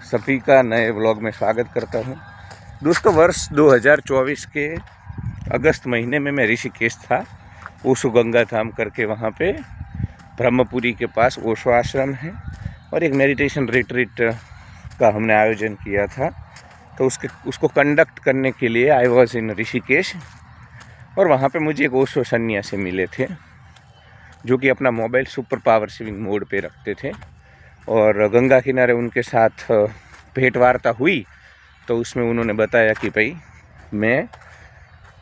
सभी का नए व्लॉग में स्वागत करता हूं। दोस्तों, वर्ष 2024 के अगस्त महीने में मैं ऋषिकेश था। ओशो गंगा धाम करके वहां पे ब्रह्मपुरी के पास ओशो आश्रम है और एक मेडिटेशन रिट्रीट का हमने आयोजन किया था। तो उसको कंडक्ट करने के लिए आई वॉज इन ऋषिकेश और वहाँ पे मुझे एक ओशो सन्यासी मिले थे जो कि अपना mobile super power saving mode पे रखते थे और गंगा किनारे उनके साथ भेंट वार्ता हुई। तो उसमें उन्होंने बताया कि भाई मैं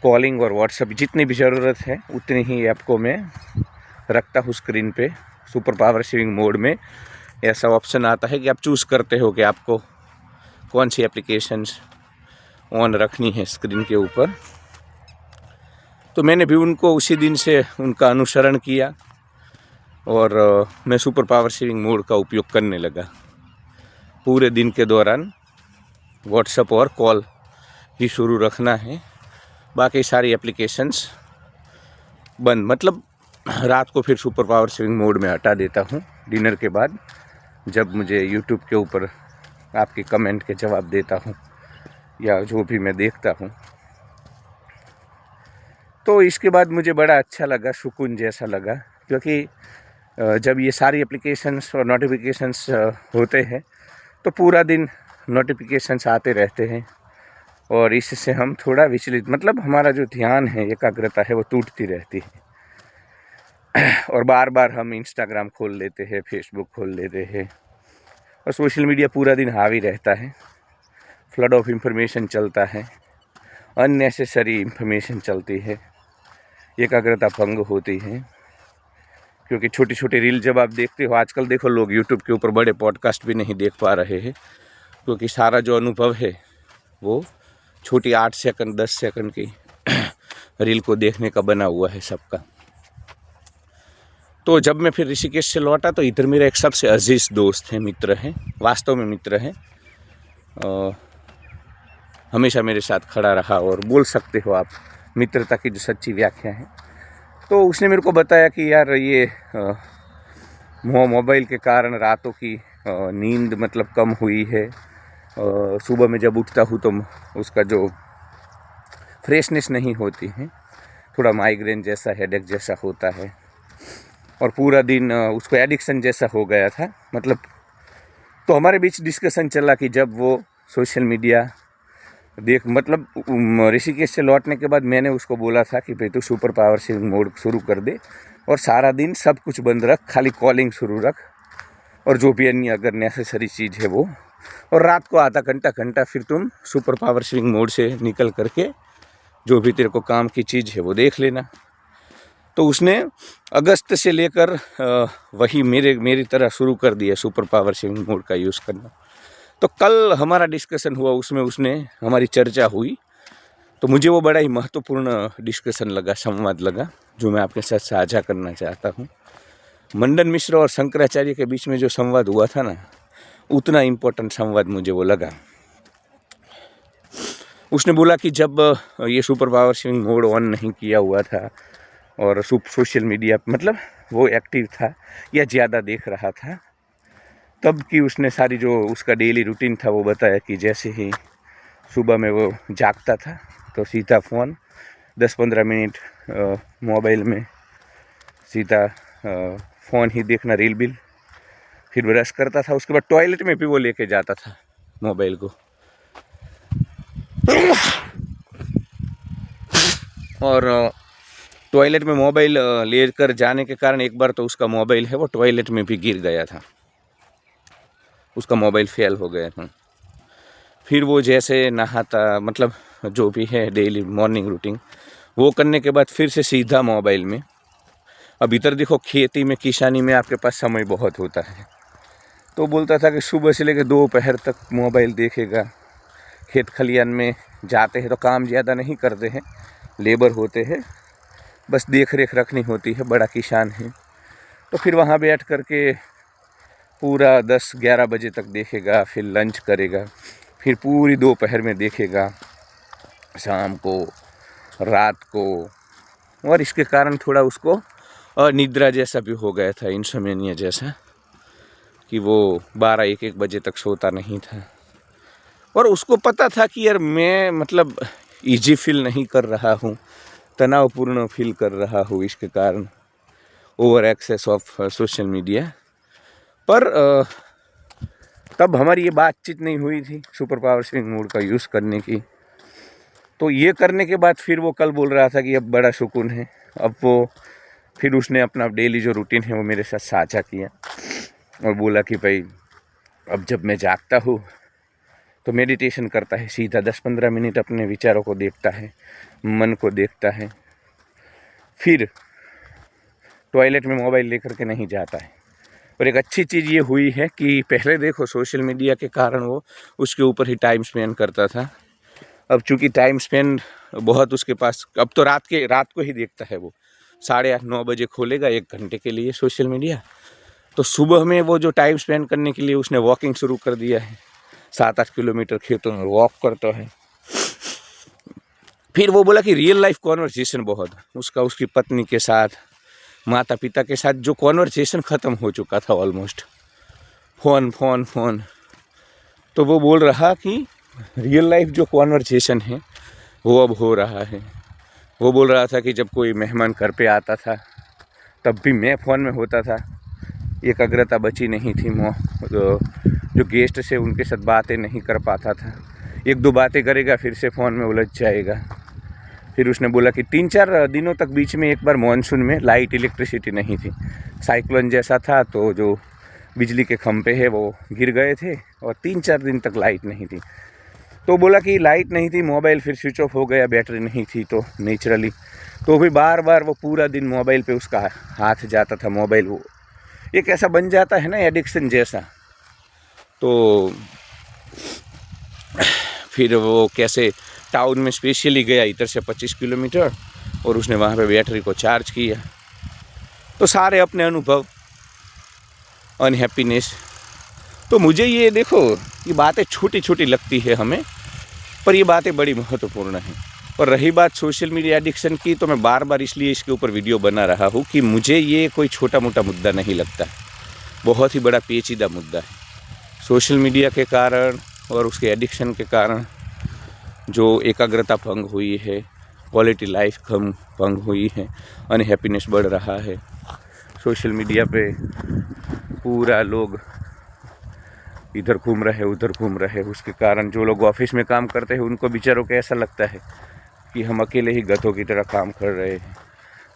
कॉलिंग और व्हाट्सएप जितनी भी ज़रूरत है उतनी ही ऐप को मैं रखता हूँ स्क्रीन पे सुपर पावर सेविंग मोड में। ऐसा ऑप्शन आता है कि आप चूज़ करते हो कि आपको कौन सी एप्लीकेशंस ऑन रखनी है स्क्रीन के ऊपर। तो मैंने भी उनको उसी दिन से उनका अनुसरण किया और मैं सुपर पावर सेविंग मोड का उपयोग करने लगा। पूरे दिन के दौरान व्हाट्सएप और कॉल ही शुरू रखना है, बाकी सारी एप्लीकेशंस बंद। मतलब रात को फिर सुपर पावर सेविंग मोड में हटा देता हूँ डिनर के बाद, जब मुझे यूट्यूब के ऊपर आपके कमेंट के जवाब देता हूँ या जो भी मैं देखता हूँ। तो इसके बाद मुझे बड़ा अच्छा लगा, सुकून जैसा लगा, क्योंकि जब ये सारी एप्लीकेशंस और नोटिफिकेशंस होते हैं तो पूरा दिन नोटिफिकेशंस आते रहते हैं और इससे हम थोड़ा विचलित, मतलब हमारा जो ध्यान है, एकाग्रता है, वो टूटती रहती है और बार बार हम इंस्टाग्राम खोल लेते हैं, फेसबुक खोल लेते हैं और सोशल मीडिया पूरा दिन हावी रहता है। फ्लड ऑफ इंफॉर्मेशन चलता है, अननेसेसरी इंफॉर्मेशन चलती है, एकाग्रता भंग होती है। क्योंकि छोटी छोटी रील जब आप देखते हो, आजकल देखो लोग यूट्यूब के ऊपर बड़े पॉडकास्ट भी नहीं देख पा रहे हैं, क्योंकि सारा जो अनुभव है वो छोटी 8 सेकंड 10 सेकंड की रील को देखने का बना हुआ है सबका। तो जब मैं फिर ऋषिकेश से लौटा तो इधर मेरा एक सबसे अजीज दोस्त है, मित्र है, वास्तव में मित्र है, हमेशा मेरे साथ खड़ा रहा और बोल सकते हो आप मित्रता की जो सच्ची व्याख्या है। तो उसने मेरे को बताया कि यार ये मोबाइल के कारण रातों की नींद मतलब कम हुई है। सुबह में जब उठता हूँ तो उसका जो फ्रेशनेस नहीं होती है, थोड़ा माइग्रेन जैसा, हेडेक जैसा होता है और पूरा दिन उसको एडिक्शन जैसा हो गया था। मतलब तो हमारे बीच डिस्कशन चला कि जब वो सोशल मीडिया देख, मतलब ऋषिकेश से लौटने के बाद मैंने उसको बोला था कि भाई तू सुपर पावर सेविंग मोड शुरू कर दे और सारा दिन सब कुछ बंद रख, खाली कॉलिंग शुरू रख और जो भी अन्य अगर नेसेसरी चीज़ है वो, और रात को आधा घंटा फिर तुम सुपर पावर सेविंग मोड से निकल करके जो भी तेरे को काम की चीज़ है वो देख लेना। तो उसने अगस्त से लेकर वही मेरी तरह शुरू कर दिया सुपर पावर सेविंग मोड का यूज़ करना। तो कल हमारा डिस्कशन हुआ, उसमें उसने हमारी चर्चा हुई, तो मुझे वो बड़ा ही महत्वपूर्ण डिस्कशन लगा, संवाद लगा, जो मैं आपके साथ साझा करना चाहता हूँ। मंडन मिश्र और शंकराचार्य के बीच में जो संवाद हुआ था ना, उतना इम्पोर्टेंट संवाद मुझे वो लगा। उसने बोला कि जब ये super power saving mode on नहीं किया हुआ था और सोशल मीडिया मतलब वो एक्टिव था या ज़्यादा देख रहा था, तब की उसने सारी जो उसका डेली रूटीन था वो बताया कि जैसे ही सुबह में वो जागता था तो सीधा फ़ोन 10-15 मिनट मोबाइल में सीधा फ़ोन ही देखना, रील बिल, फिर ब्रश करता था, उसके बाद टॉयलेट में भी वो लेके जाता था मोबाइल को और टॉयलेट में मोबाइल लेकर जाने के कारण एक बार तो उसका मोबाइल है वो टॉयलेट में भी गिर गया था, उसका मोबाइल फेल हो गया था। फिर वो जैसे नहाता, मतलब जो भी है डेली मॉर्निंग रूटीन वो करने के बाद फिर से सीधा मोबाइल में। अब इधर देखो खेती में, किसानी में आपके पास समय बहुत होता है, तो बोलता था कि सुबह से लेकर दोपहर तक मोबाइल देखेगा। खेत खलियान में जाते हैं तो काम ज़्यादा नहीं करते हैं, लेबर होते हैं, बस देख रेख रखनी होती है, बड़ा किसान है। तो फिर वहाँ बैठ करके पूरा 10-11 बजे तक देखेगा, फिर लंच करेगा, फिर पूरी दोपहर में देखेगा, शाम को, रात को, और इसके कारण थोड़ा उसको निद्रा जैसा भी हो गया था, इंसोम्निया जैसा। कि वो 12-1 बजे तक सोता नहीं था, और उसको पता था कि यार मैं मतलब ईजी फील नहीं कर रहा हूँ, तनावपूर्ण फील कर रहा हूँ इसके कारण over excess of social media. पर तब हमारी ये बातचीत नहीं हुई थी सुपर पावर स्विंग मोड का यूज़ करने की। तो ये करने के बाद फिर वो कल बोल रहा था कि अब बड़ा सुकून है। अब वो फिर उसने अपना डेली जो रूटीन है वो मेरे साथ साझा किया और बोला कि भाई अब जब मैं जागता हूँ तो मेडिटेशन करता है, सीधा 10-15 मिनट अपने विचारों को देखता है, मन को देखता है, फिर टॉयलेट में मोबाइल लेकर के नहीं जाता है। और एक अच्छी चीज़ ये हुई है कि पहले देखो सोशल मीडिया के कारण वो उसके ऊपर ही टाइम स्पेंड करता था। अब चूँकि टाइम स्पेंड बहुत उसके पास, अब तो रात को ही देखता है वो, 8:30-9 बजे खोलेगा 1 घंटे के लिए सोशल मीडिया। तो सुबह में वो जो टाइम स्पेंड करने के लिए उसने वॉकिंग शुरू कर दिया है, 7-8 किलोमीटर खेतों में वॉक करता है। फिर वो बोला कि रियल लाइफ कॉन्वर्सेशन बहुत, उसका उसकी पत्नी के साथ, माता पिता के साथ जो कॉन्वर्सेशन ख़त्म हो चुका था ऑलमोस्ट, फ़ोन। तो वो बोल रहा कि रियल लाइफ जो कॉन्वर्सेशन है वो अब हो रहा है। वो बोल रहा था कि जब कोई मेहमान घर पे आता था तब भी मैं फ़ोन में होता था, एकाग्रता बची नहीं थी, जो गेस्ट से उनके साथ बातें नहीं कर पाता था, 1-2 बातें करेगा फिर से फ़ोन में उलझ जाएगा। फिर उसने बोला कि 3-4 दिनों तक बीच में एक बार मानसून में लाइट इलेक्ट्रिसिटी नहीं थी, साइक्लोन जैसा था, तो जो बिजली के खंभे हैं वो गिर गए थे और 3-4 दिन तक लाइट नहीं थी। तो बोला कि लाइट नहीं थी, मोबाइल फिर स्विच ऑफ हो गया, बैटरी नहीं थी, तो नेचुरली तो भी बार बार वो पूरा दिन मोबाइल पे उसका हाथ जाता था। मोबाइल वो एक ऐसा बन जाता है ना एडिक्शन जैसा। तो फिर वो कैसे टाउन में स्पेशली गया इधर से 25 किलोमीटर और उसने वहाँ पे बैटरी को चार्ज किया। तो सारे अपने अनुभव, अनहैप्पीनेस। तो मुझे ये देखो, ये बातें छोटी छोटी लगती है हमें, पर ये बातें बड़ी महत्वपूर्ण हैं। और रही बात सोशल मीडिया एडिक्शन की, तो मैं बार बार इसलिए इसके ऊपर वीडियो बना रहा हूँ कि मुझे ये कोई छोटा मोटा मुद्दा नहीं लगता, बहुत ही बड़ा पेचीदा मुद्दा है। सोशल मीडिया के कारण और उसके एडिक्शन के कारण जो एकाग्रता भंग हुई है, क्वालिटी लाइफ कम भंग हुई है, अनहैप्पीनेस बढ़ रहा है। सोशल मीडिया पे पूरा लोग इधर घूम रहे उधर घूम रहे, उसके कारण जो लोग ऑफिस में काम करते हैं उनको बेचारों को ऐसा लगता है कि हम अकेले ही गधों की तरह काम कर रहे हैं।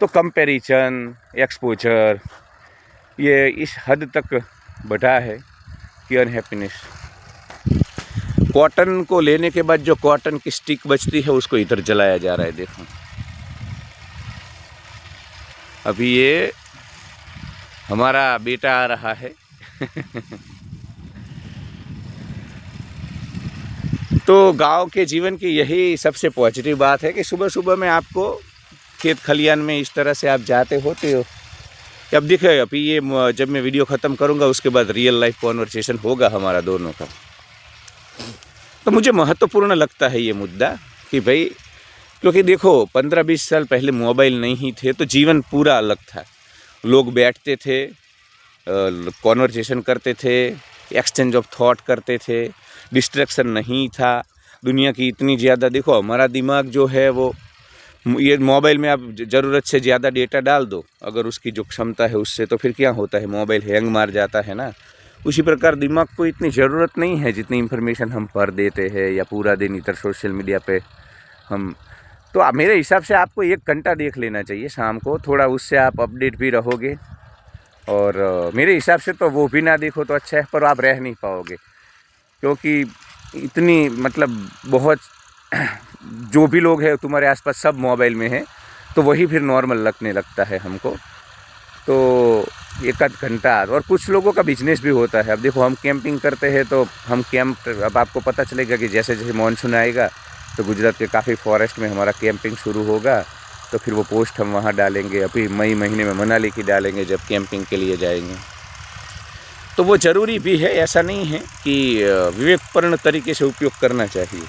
तो कंपैरिजन, एक्सपोजर, ये इस हद तक बढ़ा है कि अनहैप्पीनेस। कॉटन को लेने के बाद जो कॉटन की स्टिक बचती है उसको इधर जलाया जा रहा है। देखो अभी ये हमारा बेटा आ रहा है तो गांव के जीवन की यही सबसे पॉजिटिव बात है कि सुबह सुबह में आपको खेत खलियान में इस तरह से आप जाते होते हो। अब देखिए, अभी ये जब मैं वीडियो ख़त्म करूंगा उसके बाद रियल लाइफ कॉन्वर्सेशन होगा हमारा दोनों का। तो मुझे महत्वपूर्ण लगता है ये मुद्दा कि भाई, क्योंकि देखो 15-20 साल पहले मोबाइल नहीं थे तो जीवन पूरा अलग था। लोग बैठते थे, कॉन्वर्सेशन करते थे, एक्सचेंज ऑफ थॉट करते थे, डिस्ट्रैक्शन नहीं था दुनिया की इतनी ज़्यादा। देखो हमारा दिमाग जो है वो, ये मोबाइल में आप ज़रूरत से ज़्यादा डेटा डाल दो, अगर उसकी जो क्षमता है उससे, तो फिर क्या होता है, मोबाइल हैंग मार जाता है ना। उसी प्रकार दिमाग को इतनी ज़रूरत नहीं है जितनी इन्फॉर्मेशन हम भर देते हैं या पूरा दिन इधर सोशल मीडिया पे हम। तो मेरे हिसाब से आपको 1 घंटा देख लेना चाहिए शाम को, थोड़ा उससे आप अपडेट भी रहोगे। और मेरे हिसाब से तो वो भी ना देखो तो अच्छा है, पर आप रह नहीं पाओगे, क्योंकि इतनी मतलब बहुत जो भी लोग हैं तुम्हारे आसपास सब मोबाइल में हैं, तो वही फिर नॉर्मल लगने लगता है हमको। तो 1 आध घंटा। और कुछ लोगों का बिजनेस भी होता है। अब देखो हम कैंपिंग करते हैं तो हम कैंप, अब आपको पता चलेगा कि जैसे जैसे मानसून आएगा तो गुजरात के काफ़ी फॉरेस्ट में हमारा कैंपिंग शुरू होगा, तो फिर वो पोस्ट हम वहाँ डालेंगे। अभी मई महीने में मनाली की डालेंगे जब कैंपिंग के लिए जाएंगे। तो वो ज़रूरी भी है, ऐसा नहीं है कि विवेकपूर्ण तरीके से उपयोग करना चाहिए।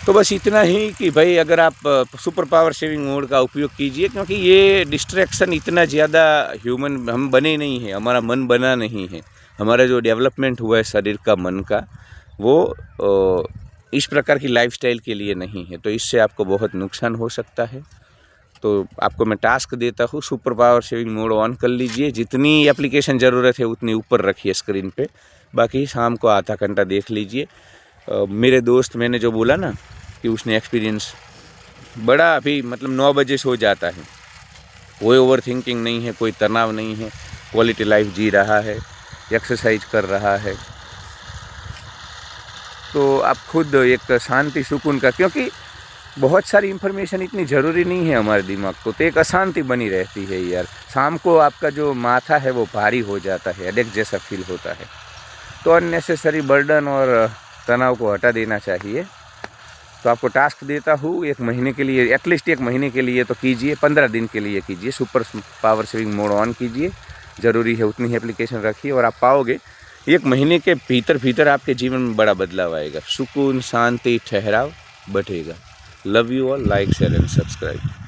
तो बस इतना ही कि भाई अगर आप सुपर पावर सेविंग मोड का उपयोग कीजिए, क्योंकि ये डिस्ट्रैक्शन इतना ज़्यादा ह्यूमन हम बने नहीं हैं, हमारा मन बना नहीं है, हमारा जो डेवलपमेंट हुआ है शरीर का, मन का, वो इस प्रकार की लाइफस्टाइल के लिए नहीं है। तो इससे आपको बहुत नुकसान हो सकता है। तो आपको मैं टास्क देता हूँ, super power saving mode on कर लीजिए, जितनी एप्लीकेशन ज़रूरत है उतनी ऊपर रखिए स्क्रीन पे, बाकी शाम को आधा घंटा देख लीजिए। मेरे दोस्त, मैंने जो बोला ना कि उसने एक्सपीरियंस बड़ा, अभी मतलब 9 बजे सो जाता है, कोई ओवर थिंकिंग नहीं है, कोई तनाव नहीं है, क्वालिटी लाइफ जी रहा है, एक्सरसाइज कर रहा है। तो आप खुद एक शांति सुकून का, क्योंकि बहुत सारी इन्फॉर्मेशन इतनी ज़रूरी नहीं है हमारे दिमाग को, तो एक अशांति बनी रहती है यार। शाम को आपका जो माथा है वो भारी हो जाता है, हेडेक जैसा फील होता है। तो अननेसेसरी बर्डन और तनाव को हटा देना चाहिए। तो आपको टास्क देता हूँ 1 महीने के लिए, एटलीस्ट 1 महीने के लिए तो कीजिए, 15 दिन के लिए कीजिए, super power saving mode on कीजिए, ज़रूरी है उतनी ही एप्लीकेशन रखिए, और आप पाओगे 1 महीने के भीतर आपके जीवन में बड़ा बदलाव आएगा, सुकून, शांति, ठहराव बढ़ेगा। Love you all, like, share and subscribe.